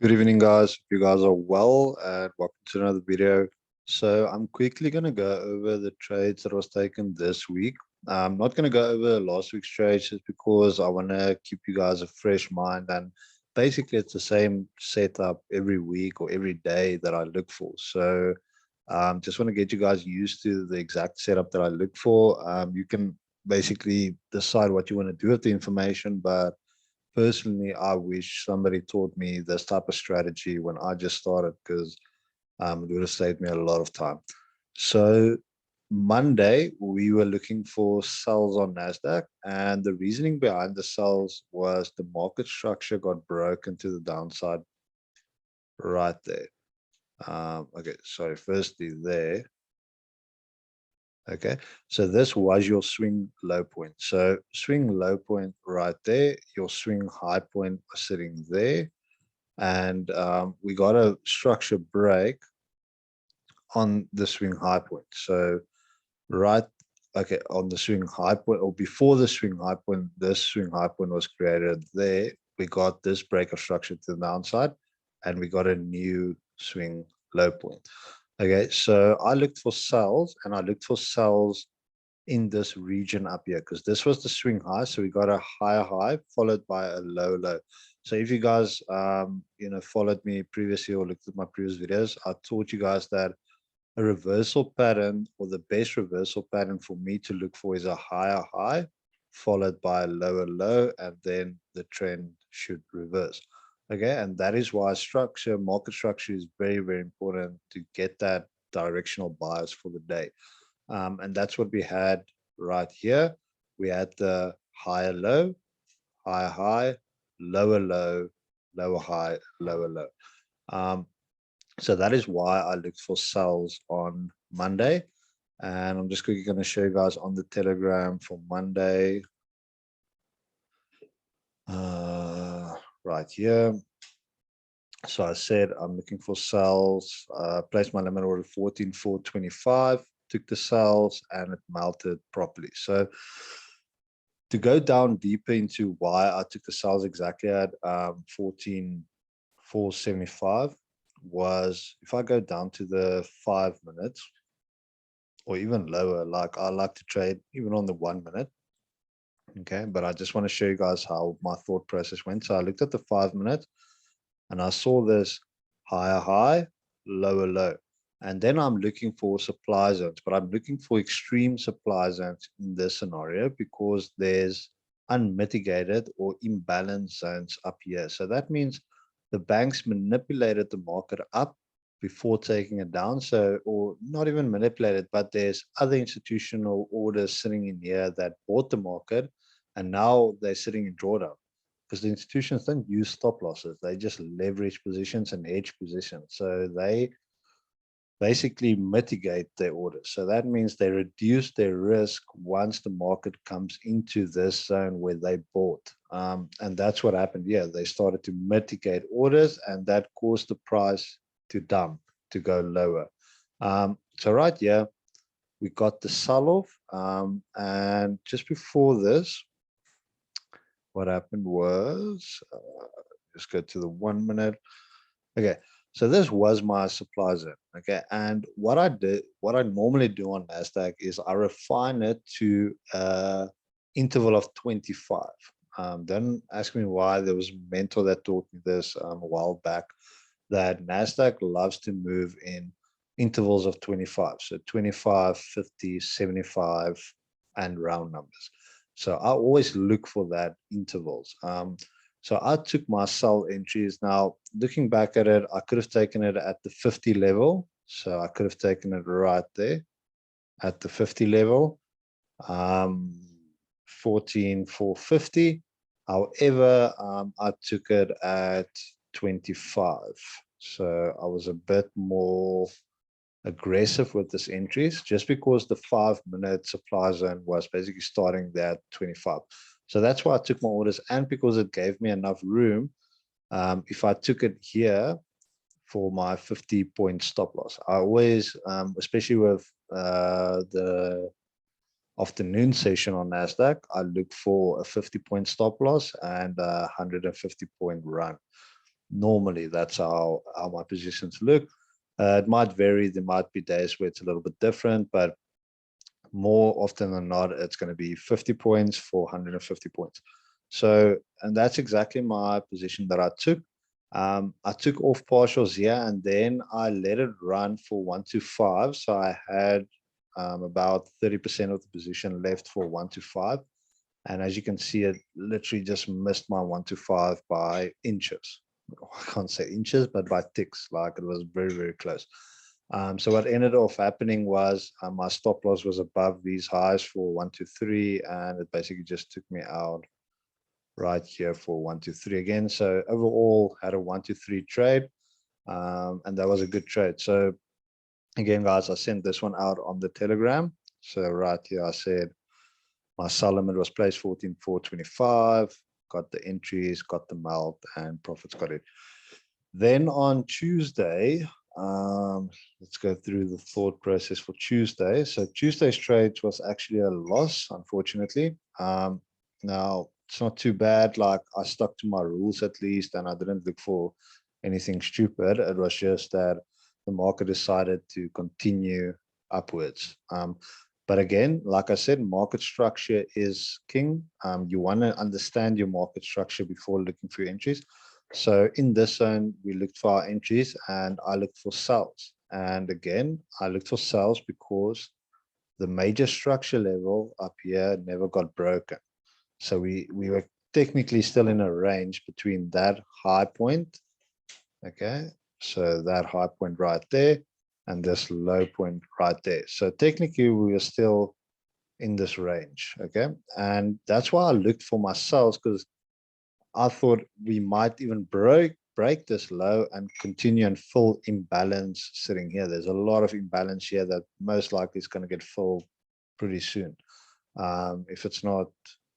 Good evening, guys. Hope you guys are well and welcome to another video. So I'm quickly going to go over the trades that was taken this week. I'm not going to go over last week's trades just because I want to keep you guys a fresh mind, and basically it's the same setup every week or every day that I look for. So just want to get you guys used to the exact setup that I look for. You can basically decide what you want to do with the information, but personally, I wish somebody taught me this type of strategy when I just started, because it would have saved me a lot of time. So Monday, we were looking for sells on Nasdaq, and the reasoning behind the sells was the market structure got broken to the downside right there. Okay, sorry, firstly there. Okay, so this was your swing low point. So swing low point right there, your swing high point was sitting there, and we got a structure break on the swing high point. So right, okay, on the swing high point, or before the swing high point, this swing high point was created there. We got this break of structure to the downside, and we got a new swing low point. Okay, so I looked for sells, and I looked for sells in this region up here, because this was the swing high. So we got a higher high followed by a low low. So if you guys followed me previously or looked at my previous videos, I taught you guys that a reversal pattern, or the best reversal pattern for me to look for, is a higher high followed by a lower low, and then the trend should reverse. Okay, and that is why market structure is very, very important to get that directional bias for the day. And that's what we had right here. We had the higher low, higher high, lower low, lower high, lower low. So that is why I looked for sells on Monday. And I'm just quickly going to show you guys on the Telegram for Monday. Right here. So I said I'm looking for sells, placed my limit order 14,425, took the sells, and it melted properly. So to go down deeper into why I took the sells exactly at 14,475 was, if I go down to the 5 minutes or even lower, like I like to trade even on the 1 minute. Okay, but I just want to show you guys how my thought process went. So I looked at the 5 minutes, and I saw this higher high, lower low. And then I'm looking for supply zones, but I'm looking for extreme supply zones in this scenario because there's unmitigated or imbalanced zones up here. So that means the banks manipulated the market up before taking it down. So, or not even manipulated, but there's other institutional orders sitting in here that bought the market, and now they're sitting in drawdown, because the institutions don't use stop losses. They just leverage positions and hedge positions. So they basically mitigate their orders. So that means they reduce their risk once the market comes into this zone where they bought. And that's what happened here. They started to mitigate orders, and that caused the price to dump, to go lower. So right here, we got the sell-off. And just before this, what happened was, just go to the 1 minute. Okay, so this was my supply zone. Okay, and what I normally do on Nasdaq is I refine it to interval of 25. Don't ask me why. There was a mentor that taught me this a while back, that Nasdaq loves to move in intervals of 25. So 25, 50, 75, and round numbers. So I always look for that intervals. So I took my sell entries. Now, looking back at it, I could have taken it at the 50 level. So I could have taken it right there at the 50 level, 14,450. However, I took it at 25. So I was a bit more aggressive with this entries, just because the 5 minute supply zone was basically starting there at 25. So that's why I took my orders, and because it gave me enough room. If I took it here for my 50-point stop loss, I always, especially with the afternoon session on Nasdaq, I look for a 50-point stop loss and a 150-point run. Normally, that's how my positions look. It might vary. There might be days where it's a little bit different, but more often than not, it's going to be 50 points for 150 points. So, and that's exactly my position that I took. I took off partials here and then I let it run for 125. So I had about 30% of the position left for 125. And as you can see, it literally just missed my 125 by inches. I can't say inches, but by ticks. Like it was very, very close. So what ended off happening was my stop loss was above these highs for 123, and it basically just took me out right here for 123 again. So overall, had a 123 trade, and that was a good trade. So again, guys, I sent this one out on the Telegram. So right here, I said my sell limit was placed 14,425. Got the entries, got the melt, and profits got it. Then on Tuesday, let's go through the thought process for Tuesday. So Tuesday's trades was actually a loss, unfortunately. Now it's not too bad. Like I stuck to my rules at least, and I didn't look for anything stupid. It was just that the market decided to continue upwards. But again, like I said, market structure is king. You want to understand your market structure before looking for your entries. So in this zone, we looked for our entries and I looked for sells. And again, I looked for sells because the major structure level up here never got broken. So we were technically still in a range between that high point. Okay. So that high point right there and this low point right there. So technically we were still in this range. Okay. And that's why I looked for my sells, because I thought we might even break this low and continue and fill imbalance sitting here. There's a lot of imbalance here that most likely is going to get filled pretty soon. If it's not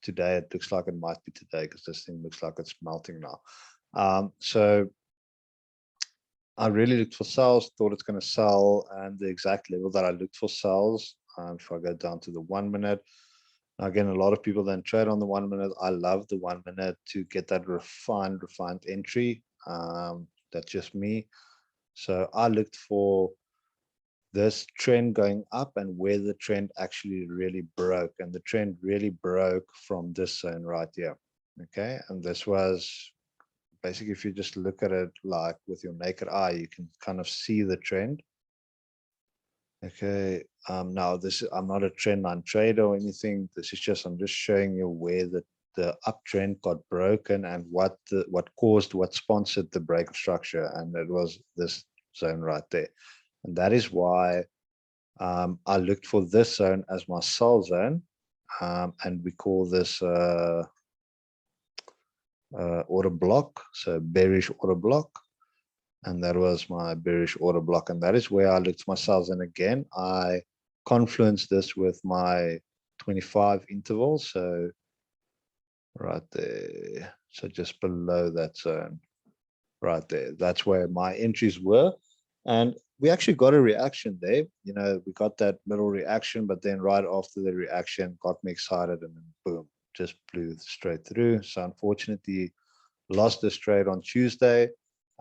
today, it looks like it might be today because this thing looks like it's melting now. So I really looked for sells, thought it's going to sell, and the exact level that I looked for sells. If I go down to the 1 minute, again, a lot of people then trade on the 1 minute. I love the 1 minute to get that refined entry. That's just me. So I looked for this trend going up and where the trend actually really broke. And the trend really broke from this zone right here. Okay. And this was basically, if you just look at it like with your naked eye, you can kind of see the trend. Okay, now I'm not a trend line trader or anything. This is just, I'm just showing you where the uptrend got broken and what sponsored the break of structure. And it was this zone right there. And that is why I looked for this zone as my sell zone. And we call this order block. So bearish order block. And that was my bearish order block. And that is where I looked my sells. And again, I confluenced this with my 25 interval. So right there. So just below that zone right there. That's where my entries were. And we actually got a reaction there. You know, we got that little reaction, but then right after the reaction got me excited and then boom, just blew straight through. So unfortunately, lost this trade on Tuesday.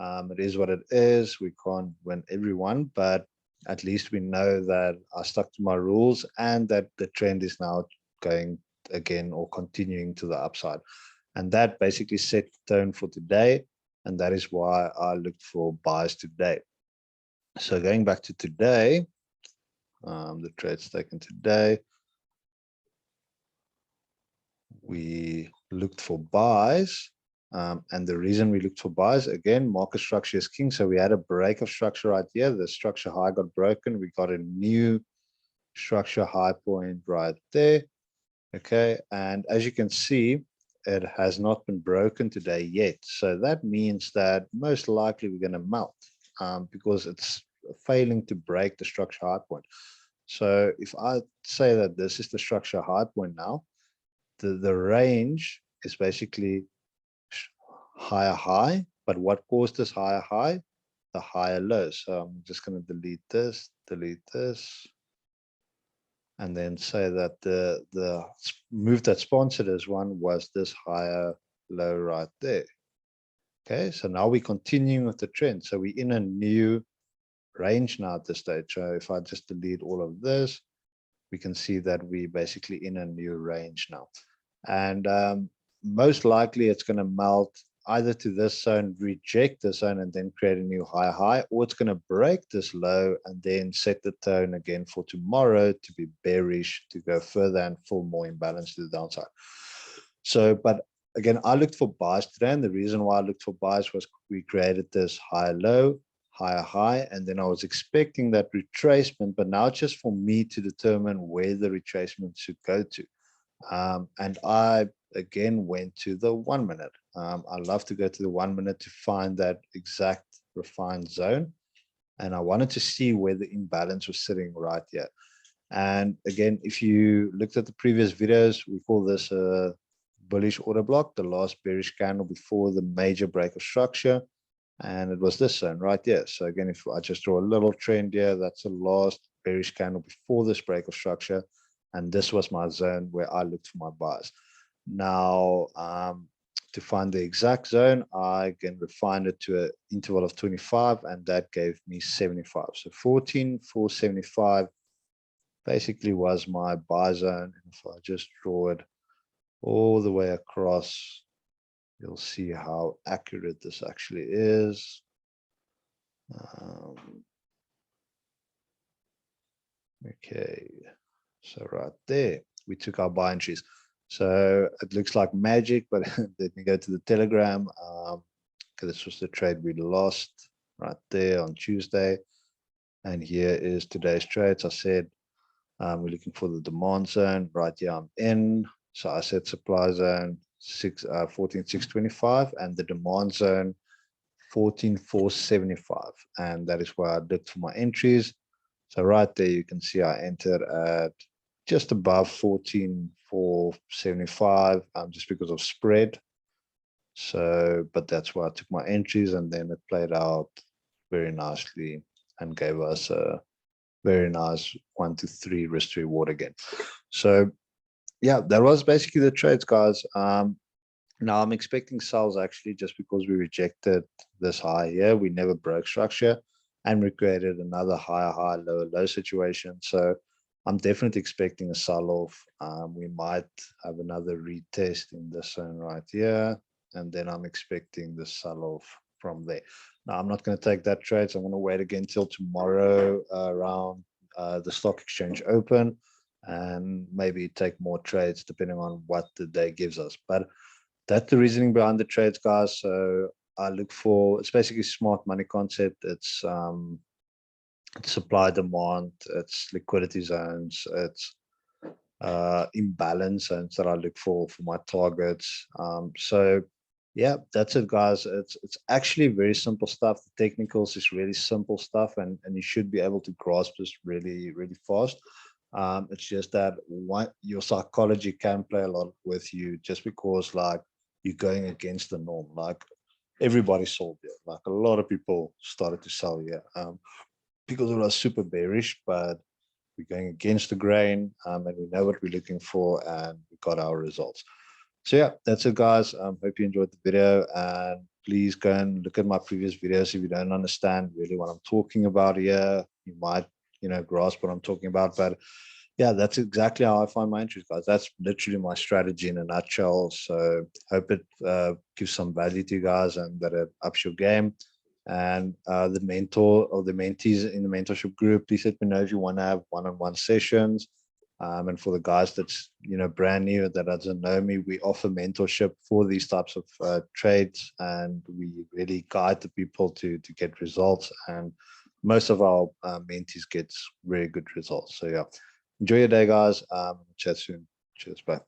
It is what it is. We can't win everyone, but at least we know that I stuck to my rules and that the trend is now going again or continuing to the upside. And that basically set the tone for today. And that is why I looked for buys today. So going back to today, the trades taken today, we looked for buys. And the reason we looked for buys, again, market structure is king. So we had a break of structure right here. The structure high got broken. We got a new structure high point right there. Okay. And as you can see, it has not been broken today yet. So that means that most likely we're going to melt because it's failing to break the structure high point. So if I say that this is the structure high point now, the range is basically higher high, but what caused this higher high? The higher low. So I'm just going to delete this, and then say that the move that sponsored this one was this higher low right there. Okay, so now we're continuing with the trend. So we're in a new range now at this stage. So if I just delete all of this, we can see that we're basically in a new range now. And most likely it's going to melt either to this zone, reject the zone, and then create a new high, or it's going to break this low and then set the tone again for tomorrow to be bearish, to go further and fall more imbalance to the downside. So, but again, I looked for buys today, and the reason why I looked for buys was we created this high low, higher high, and then I was expecting that retracement, but now it's just for me to determine where the retracement should go to. And I again went to the 1 minute. I love to go to the 1 minute to find that exact refined zone, and I wanted to see where the imbalance was sitting right here. And again, if you looked at the previous videos, we call this a bullish order block, the last bearish candle before the major break of structure. And it was this zone right here. So again, if I just draw a little trend here, that's the last bearish candle before this break of structure. And this was my zone where I looked for my buys. Now, to find the exact zone, I again refined it to an interval of 25, and that gave me 75. So 14,475 basically was my buy zone. And if I just draw it all the way across, you'll see how accurate this actually is. Okay, so right there, we took our buy entries. So it looks like magic, but let me go to the Telegram. This was the trade we lost right there on Tuesday. And here is today's trades. I said we're looking for the demand zone. Right here, I'm in. So I said supply zone 14,625 and the demand zone 14,475. And that is where I looked for my entries. So right there, you can see I entered at just above 14,475 just because of spread. So, but that's where I took my entries, and then it played out very nicely and gave us a very nice 1 to 3 risk to reward again. So yeah, that was basically the trades, guys. Now I'm expecting sells actually, just because we rejected this high here. We never broke structure, and we created another higher high, lower low situation. So I'm definitely expecting a sell off. We might have another retest in this zone right here, and then I'm expecting the sell off from there. Now I'm not going to take that trade, so I'm going to wait again till tomorrow around the stock exchange open, and maybe take more trades depending on what the day gives us. But that's the reasoning behind the trades, guys. So I look for, it's basically smart money concept. It's supply demand, it's liquidity zones, it's imbalance zones that I look for my targets. So yeah, that's it, guys. It's actually very simple stuff. The technicals is really simple stuff, and you should be able to grasp this really fast. It's just that your psychology can play a lot with you, just because like you're going against the norm. Like everybody sold here. Like a lot of people started to sell here because it was super bearish, but we're going against the grain, and we know what we're looking for, and we got our results. So yeah, that's it, guys. Hope you enjoyed the video, and please go and look at my previous videos if you don't understand really what I'm talking about here. You might, grasp what I'm talking about, but yeah, that's exactly how I find my entries, guys. That's literally my strategy in a nutshell. So hope it gives some value to you guys, and that it ups your game. And the mentor or the mentees in the mentorship group, please let me know if you want to have one-on-one sessions. And for the guys that's brand new, that doesn't know me, we offer mentorship for these types of trades, and we really guide the people to get results. And most of our mentees get very good results. So yeah, enjoy your day, guys. Chat soon. Cheers, bye.